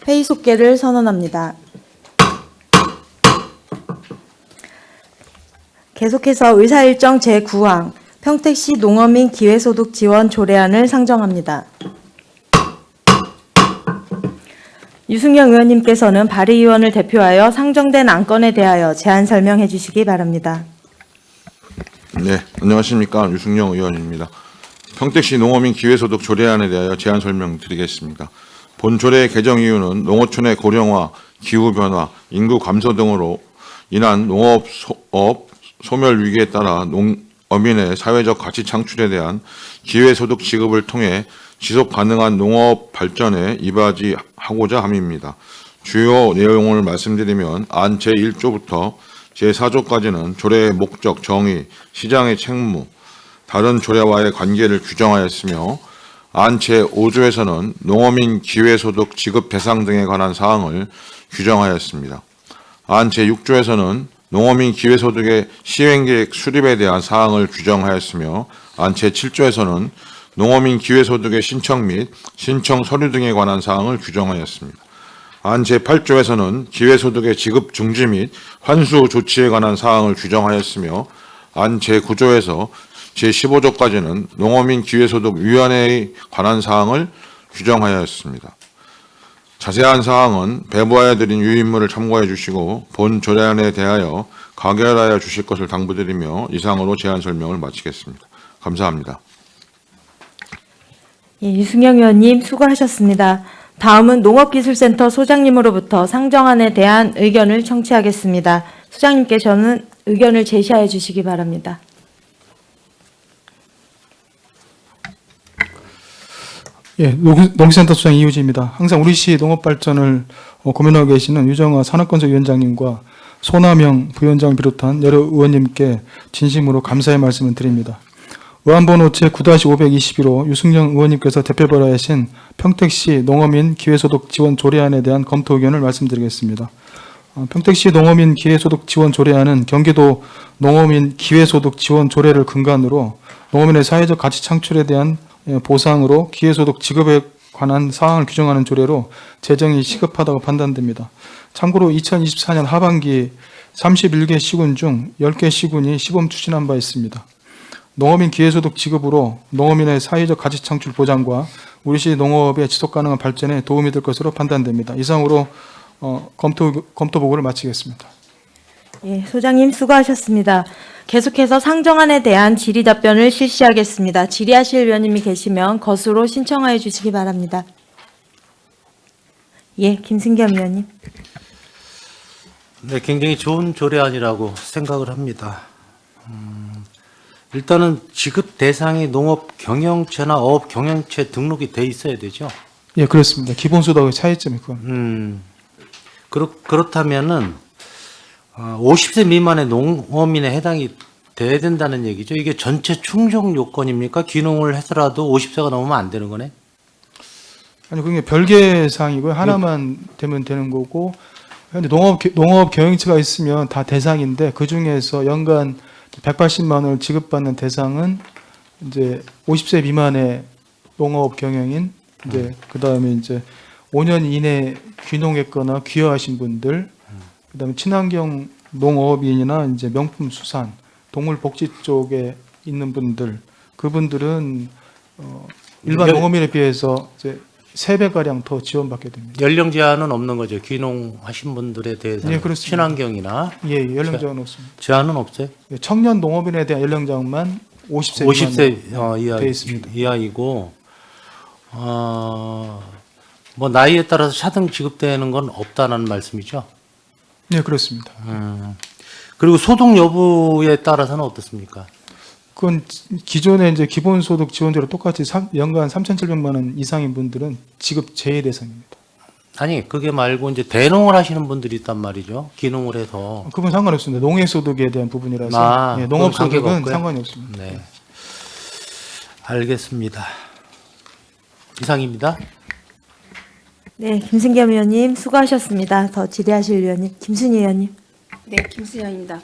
회의 속개를 선언합니다. 계속해서 의사일정 제9항 평택시 농어민 기회소득 지원 조례안을 상정합니다. 유승영 의원님께서는 발의위원을 대표하여 상정된 안건에 대하여 제안 설명해 주시기 바랍니다. 네, 안녕하십니까. 유승영 의원입니다. 평택시 농어민 기회소득 조례안에 대하여 제안 설명드리겠습니다. 본 조례의 개정 이유는 농어촌의 고령화, 기후변화, 인구 감소 등으로 인한 농업 소멸 위기에 따라 농어민의 사회적 가치 창출에 대한 기회소득 지급을 통해 지속 가능한 농업 발전에 이바지하고자 함입니다. 주요 내용을 말씀드리면 안 제1조부터 제4조까지는 조례의 목적, 정의, 시장의 책무, 다른 조례와의 관계를 규정하였으며 안 제5조에서는 농어민 기회소득 지급 대상 등에 관한 사항을 규정하였습니다. 안 제6조에서는 농어민 기회소득의 시행계획 수립에 대한 사항을 규정하였으며 안 제7조에서는 농어민 기회소득의 신청 및 신청 서류 등에 관한 사항을 규정하였습니다. 안 제8조에서는 기회소득의 지급 중지 및 환수 조치에 관한 사항을 규정하였으며 안 제9조에서 제15조까지는 농어민 기회소득위원회에 관한 사항을 규정하였습니다. 자세한 사항은 배부하여 드린 유인물을 참고해 주시고 본 조례안에 대하여 가결하여 주실 것을 당부드리며 이상으로 제안 설명을 마치겠습니다. 감사합니다. 예, 유승영 의원님 수고하셨습니다. 다음은 농업기술센터 소장님으로부터 상정안에 대한 의견을 청취하겠습니다. 소장님께서는 의견을 제시하여 주시기 바랍니다. 예, 농기센터 소장 이우지입니다. 항상 우리시 농업 발전을 고민하고 계시는 유정화 산업건설위원장님과 손남영 부위원장을 비롯한 여러 의원님께 진심으로 감사의 말씀을 드립니다. 의안번호 제9-521호 유승영 의원님께서 대표 발의하신 평택시 농어민 기회소득 지원 조례안에 대한 검토 의견을 말씀드리겠습니다. 평택시 농어민 기회소득 지원 조례안은 경기도 농어민 기회소득 지원 조례를 근간으로 농어민의 사회적 가치 창출에 대한 보상으로 기회소득 지급에 관한 사항을 규정하는 조례로 제정이 시급하다고 판단됩니다. 참고로 2024년 하반기 31개 시군 중 10개 시군이 시범 추진한 바 있습니다. 농어민 기회소득 지급으로 농어민의 사회적 가치 창출 보장과 우리시 농업의 지속가능한 발전에 도움이 될 것으로 판단됩니다. 이상으로 검토 보고를 마치겠습니다. 예, 소장님 수고하셨습니다. 계속해서 상정안에 대한 질의 답변을 실시하겠습니다. 질의하실 위원님이 계시면 것으로 신청하여 주시기 바랍니다. 예, 김승겸 위원님. 네, 굉장히 좋은 조례안이라고 생각을 합니다. 일단은 지급 대상이 농업 경영체나 어업 경영체 등록이 돼 있어야 되죠. 예, 그렇습니다. 기본소득의 차이점이 그건. 그렇다면은 50세 미만의 농어민에 해당이 돼야 된다는 얘기죠. 이게 전체 충족 요건입니까? 귀농을 해서라도 50세가 넘으면 안 되는 거네? 아니, 그게 별개 사항이고요. 하나만 되면 되는 거고, 근데 농업 경영체가 있으면 다 대상인데 그 중에서 연간 180만 원을 지급받는 대상은 이제 50세 미만의 농업 경영인, 이제 그다음에 이제 5년 이내 귀농했거나 귀화하신 분들, 그다음에 친환경 농업인이나 이제 명품 수산, 동물 복지 쪽에 있는 분들, 그분들은 일반 농업인에 비해서 이제 3배가량 더 지원받게 됩니다. 연령 제한은 없는 거죠. 귀농하신 분들에 대해서는. 예, 그렇습니다. 친환경이나. 예, 연령 제한 없습니다. 제한은 없어요? 예, 청년 농업인에 대한 연령 제한만 50세 50세 돼 있습니다. 이하이고, 뭐 나이에 따라서 차등 지급되는 건 없다는 말씀이죠. 네, 그렇습니다. 그리고 소득 여부에 따라서는 어떻습니까? 그건 기존에 이제 기본소득 지원제로 똑같이 연간 3,700만 원 이상인 분들은 지급 제외 대상입니다. 아니, 그게 말고 이제 대농을 하시는 분들이 있단 말이죠. 기농을 해서. 그건 상관없습니다. 농해소득에 대한 부분이라서 예, 농업소득은 상관이 없습니다. 네. 알겠습니다. 이상입니다. 네, 김승겸 의원님 수고하셨습니다. 더 질의하실 위원님 김순희 의원님. 네, 김수현입니다.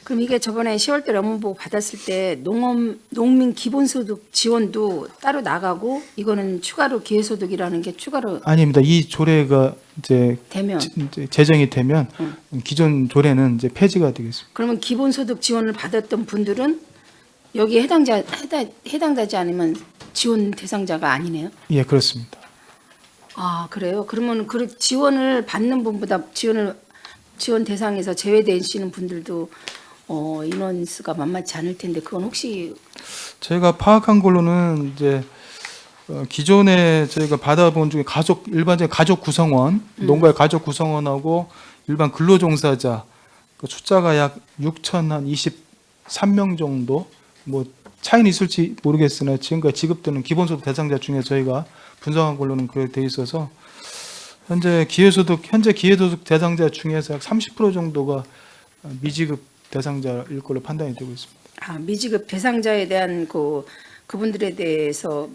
그럼 이게 저번에 10월달 업무보고 받았을 때 농민 기본소득 지원도 따로 나가고 이거는 추가로 기회소득이라는 게 추가로 아닙니다. 이 조례가 이제 되면 이제 제정이 되면 기존 조례는 이제 폐지가 되겠습니다. 그러면 기본소득 지원을 받았던 분들은 여기에 해당되지 않으면 지원 대상자가 아니네요. 예, 그렇습니다. 아, 그래요? 그러면 그 지원을 받는 분보다 지원 대상에서 제외되시는 분들도 인원수가 만만치 않을 텐데 그건 혹시 저희가 파악한 걸로는 이제 기존에 저희가 받아본 중에 일반적인 가족 구성원, 농가의 가족 구성원하고 일반 근로종사자 그 숫자가 약 6,023명 정도 뭐 차이는 있을지 모르겠으나 지금까지 지급되는 기본소득 대상자 중에 저희가 분석한 걸로는 그렇게 돼 있어서 현재 기회소득 대상자 중에서 약 30% 정도가 미지급 대상자일 걸로 판단이 되고 있습니다. 미지급 대상자에 대한 그분들에 대해서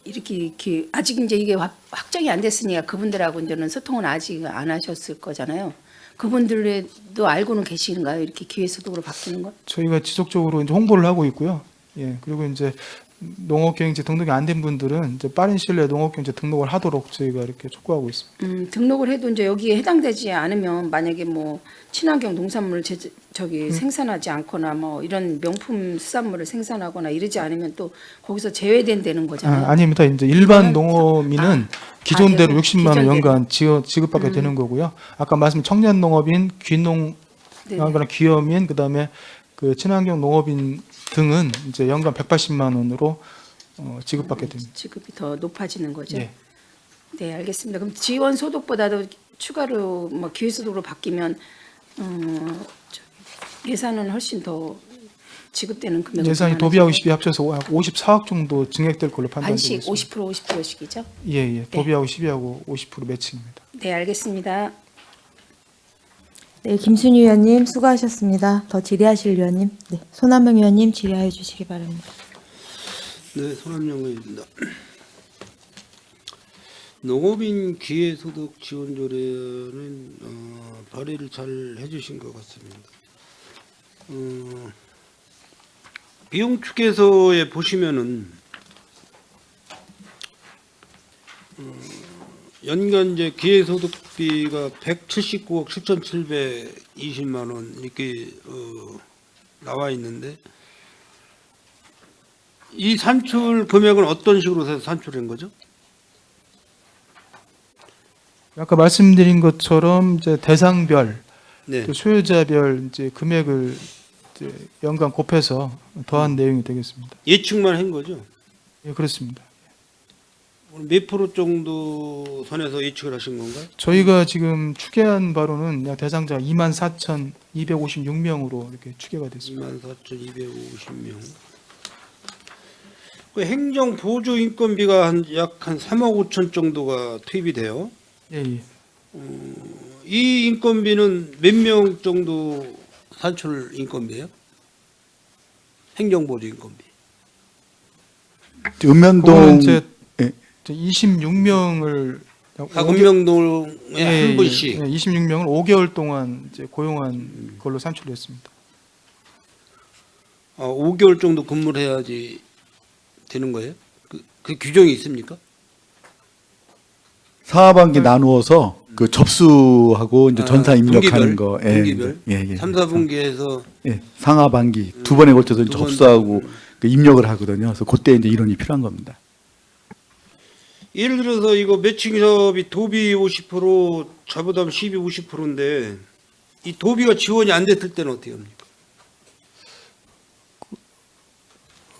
이렇게 아직 이제 이게 확정이 안 됐으니까 그분들하고 이제는 소통은 아직 안 하셨을 거잖아요. 그분들도 알고는 계시는가요? 이렇게 기회소득으로 바뀌는 거? 저희가 지속적으로 이제 홍보를 하고 있고요. 예, 그리고 이제 농업경영체 등록이 안 된 분들은 이제 빠른 시일 내에 농업경영체 등록을 하도록 저희가 이렇게 촉구하고 있습니다. 등록을 해도 이제 여기에 해당되지 않으면 만약에 뭐 친환경 농산물을 생산하지 않거나 뭐 이런 명품 수산물을 생산하거나 이러지 않으면 또 거기서 제외된다는 거잖아요. 아닙니다. 이제 일반 농업인은 기존대로 네, 60만 원 기존대로. 연간 지급받게 되는 거고요. 아까 말씀 청년 농업인, 귀농, 네. 귀염인, 그다음에 그 친환경 농업인 등은 이제 연간 180만 원으로 지급받게 됩니다. 지급이 더 높아지는 거죠. 예. 네, 알겠습니다. 그럼 지원 소득보다도 추가로 뭐 기회소득으로 바뀌면 예산은 훨씬 더 지급되는 금액이 예산이 도비하고 10이 합쳐서 약 54억 정도 증액될 걸로 판단되고 반씩 있습니다. 50% 50%씩이죠. 예. 도비하고 10이하고 50% 매칭입니다. 네, 알겠습니다. 네, 김순희 의원님 수고하셨습니다. 더 질의하실 의원님, 네, 손한명 의원님 질의해 주시기 바랍니다. 네, 손한명 의원입니다. 농업인 기회소득 지원조례는 발의를 잘 해주신 것 같습니다. 비용 축에서에 보시면은 연간 이제 기회소득비가 179억 7,720만 원 이렇게 나와 있는데 이 산출 금액은 어떤 식으로 해서 산출한 거죠? 아까 말씀드린 것처럼 이제 대상별, 네. 또 소유자별 이제 금액을 이제 연간 곱해서 더한 내용이 되겠습니다. 예측만 한 거죠? 예, 그렇습니다. 몇 프로 정도 선에서 예측을 하신 건가요? 저희가 지금 추계한 바로는 약 대상자 24,256명으로 이렇게 추계가 됐습니다. 24,250명. 그 행정 보조 인건비가 약 한 3억 5천 정도가 투입이 돼요. 예. 이 인건비는 몇 명 정도 산출 인건비예요? 행정 보조 인건비. 그거는 읍면동 이제 예. 26명을 각 읍면동에 한 분씩. 26명을 5개월 동안 이제 고용한 걸로 산출했습니다. 5개월 정도 근무를 해야지 되는 거예요? 그 규정이 있습니까? 사하반기 나누어서 그 접수하고 이제 전사 입력하는 거. 분기별. 예. 3, 4분기에서 예. 상하반기 두 번에 걸쳐서 두 번. 접수하고 그 입력을 하거든요. 그래서 그때 이제 인원이 필요한 겁니다. 예를 들어서 이거 매칭 사업이 도비 50%, 자부담 12, 50%인데 이 도비가 지원이 안 됐을 때는 어떻게 합니까?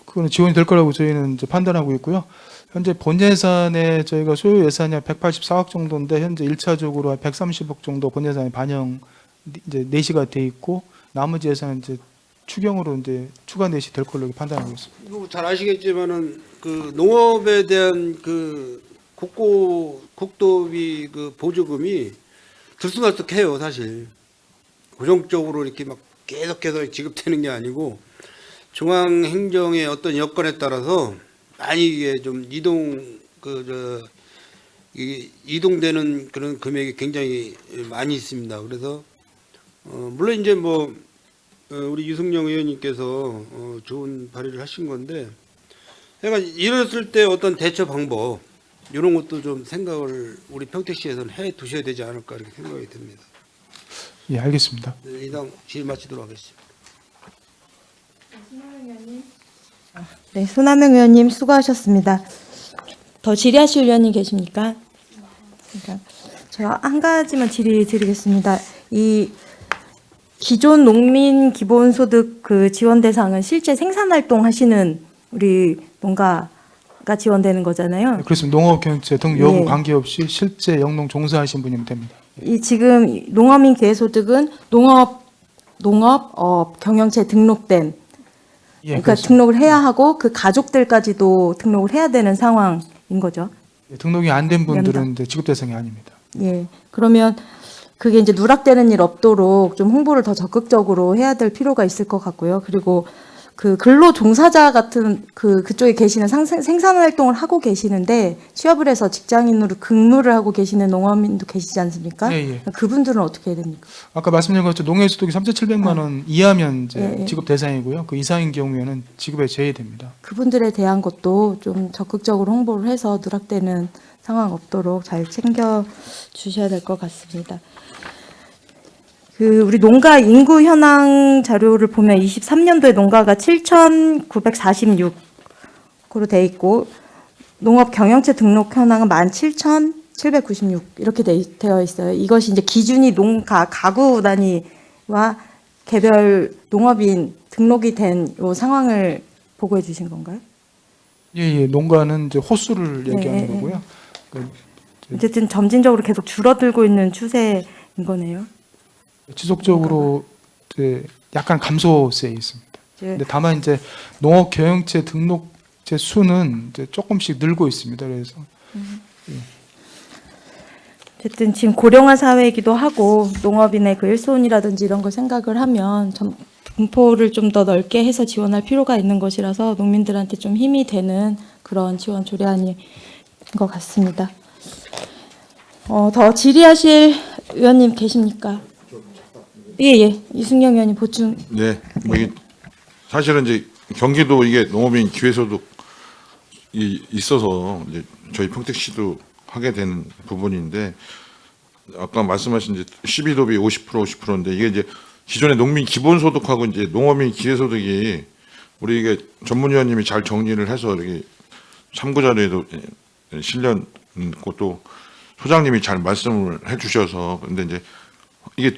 그거는 지원이 될 거라고 저희는 이제 판단하고 있고요. 현재 본 예산에 저희가 소요 예산이 한 184억 정도인데 현재 1차적으로 한 130억 정도 본 예산에 반영 이제 내시가 돼 있고 나머지 예산은 이제 추경으로 이제 추가 내시 될 걸로 판단하고 있습니다. 뭐 잘 아시겠지만은 그 농업에 대한 그 국도비 그 보조금이 들쑥날쑥해요, 사실. 고정적으로 이렇게 막 계속해서 지급되는 게 아니고 중앙 행정의 어떤 여건에 따라서 많이 이게 좀 이동되는 그런 금액이 굉장히 많이 있습니다. 그래서 물론 이제 뭐 우리 유승용 의원님께서 좋은 발의를 하신 건데, 그러니까 이랬을 때 어떤 대처 방법 이런 것도 좀 생각을 우리 평택시에서는 해 두셔야 되지 않을까 이렇게 생각이 듭니다. 예, 알겠습니다. 네, 이상 질의 마치도록 하겠습니다. 네, 손하명 의원님 수고하셨습니다. 더 질의하실 의원님 계십니까? 그러니까 제가 한 가지만 질의드리겠습니다. 이 기존 농민 기본소득 그 지원 대상은 실제 생산활동 하시는 우리 농가가 지원되는 거잖아요. 그렇습니다. 농업경영체 등 여부 예. 관계없이 실제 영농 종사하신 분이면 됩니다. 이 지금 농어민 기회소득은 농업 경영체 등록된 예, 그러니까 그렇습니다. 등록을 해야 하고 그 가족들까지도 등록을 해야 되는 상황인 거죠. 예, 등록이 안 된 분들은 이제 지급 대상이 아닙니다. 예. 그러면 그게 이제 누락되는 일 없도록 좀 홍보를 더 적극적으로 해야 될 필요가 있을 것 같고요. 그리고 그 근로 종사자 같은 그쪽에 계시는 생산 활동을 하고 계시는데 취업을 해서 직장인으로 근무를 하고 계시는 농어민도 계시지 않습니까? 예, 예. 그분들은 어떻게 해야 됩니까? 아까 말씀드린 것처럼 농해소득이 3,700만 원 이하면 이제 예, 예. 지급 대상이고요. 그 이상인 경우에는 지급에 제외됩니다. 그분들에 대한 것도 좀 적극적으로 홍보를 해서 누락되는 상황 없도록 잘 챙겨 주셔야 될 것 같습니다. 그 우리 농가 인구 현황 자료를 보면 23년도에 농가가 7,946으로 돼 있고 농업 경영체 등록 현황은 17,796 이렇게 되어 있어요. 이것이 이제 기준이 농가 가구 단위와 개별 농업인 등록이 된 요 상황을 보고해 주신 건가요? 예, 예. 농가는 이제 호수를 얘기하는 예, 예. 거고요. 그 어쨌든 점진적으로 계속 줄어들고 있는 추세인 거네요. 지속적으로 이제 약간 감소세에 있습니다. 예. 근데 다만 이제 농업 경영체 등록제 수는 이제 조금씩 늘고 있습니다. 그래서 어쨌든 지금 고령화 사회이기도 하고 농업인의 그 일손이라든지 이런 걸 생각을 하면 분포를 좀 더 넓게 해서 지원할 필요가 있는 것이라서 농민들한테 좀 힘이 되는 그런 지원 조례안인 것 같습니다. 더 질의하실 의원님 계십니까? 예. 이승영 의원님 보충. 네, 뭐 이게 사실은 이제 경기도 이게 농업인 기회소득이 있어서 이제 저희 평택시도 하게 되는 부분인데 아까 말씀하신 이제 12도비 50%인데 이게 이제 기존의 농민 기본소득하고 이제 농업인 기회소득이 우리 이게 전문위원님이 잘 정리를 해서 이렇게 참고 자료에도 실려 것도 소장님이 잘 말씀을 해주셔서 근데 이제 이게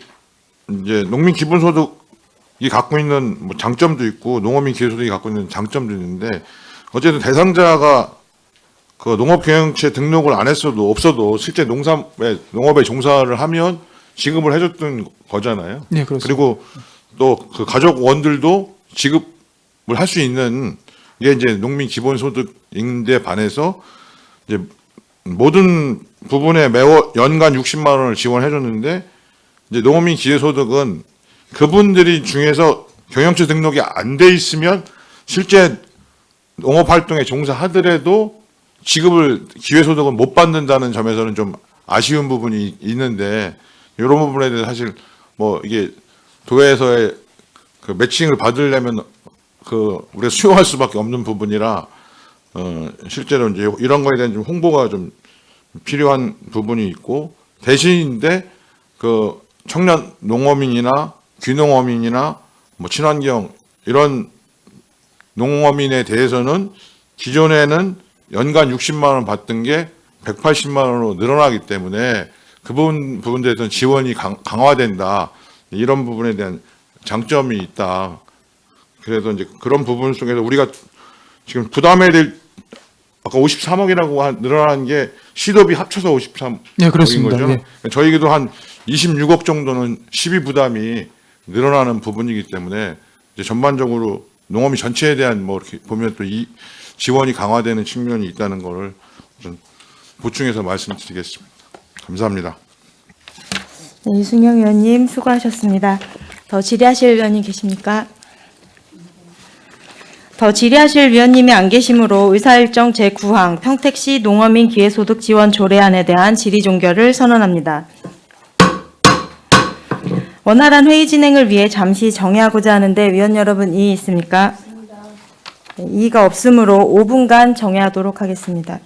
이제 농민 기본소득이 갖고 있는 뭐 장점도 있고 농업인 기회소득이 갖고 있는 장점도 있는데 어쨌든 대상자가 그 농업경영체 등록을 안 했어도 없어도 실제 농업에 종사를 하면 지급을 해줬던 거잖아요. 네, 그렇습니다. 그리고 또 그 가족원들도 지급을 할 수 있는 이게 이제 농민 기본소득인데 반해서 이제 모든 부분에 매월 연간 60만 원을 지원해줬는데 이제 농업인 기회소득은 그분들이 중에서 경영체 등록이 안 돼 있으면 실제 농업 활동에 종사하더라도 지급을 기회소득은 못 받는다는 점에서는 좀 아쉬운 부분이 있는데 이런 부분에 대해서 사실 뭐 이게 도에서의 그 매칭을 받으려면 그 우리가 수용할 수밖에 없는 부분이라 실제로 이제 이런 거에 대한 좀 홍보가 좀 필요한 부분이 있고 대신인데 그 청년 농어민이나 귀농어민이나 뭐 친환경 이런 농어민에 대해서는 기존에는 연간 60만 원 받던 게 180만 원으로 늘어나기 때문에 그 부분들에 대한 지원이 강화된다. 이런 부분에 대한 장점이 있다. 그래서 이제 그런 부분 속에서 우리가 지금 부담해야 될 아까 53억이라고 늘어난 게 시도비 합쳐서 53억인 네, 그렇습니다. 거죠. 예. 저희도 한 26억 정도는 시비 부담이 늘어나는 부분이기 때문에 이제 전반적으로 농업이 전체에 대한 뭐 이렇게 보면 또 이 지원이 강화되는 측면이 있다는 것을 좀 보충해서 말씀드리겠습니다. 감사합니다. 네, 이승영 의원님 수고하셨습니다. 더 질의하실 의원님 계십니까? 더 질의하실 위원님이 안 계시므로 의사일정 제9항 평택시 농어민 기회소득 지원 조례안에 대한 질의 종결을 선언합니다. 원활한 회의 진행을 위해 잠시 정회하고자 하는데 위원 여러분 이의 있습니까? 네, 이의가 없으므로 5분간 정회하도록 하겠습니다.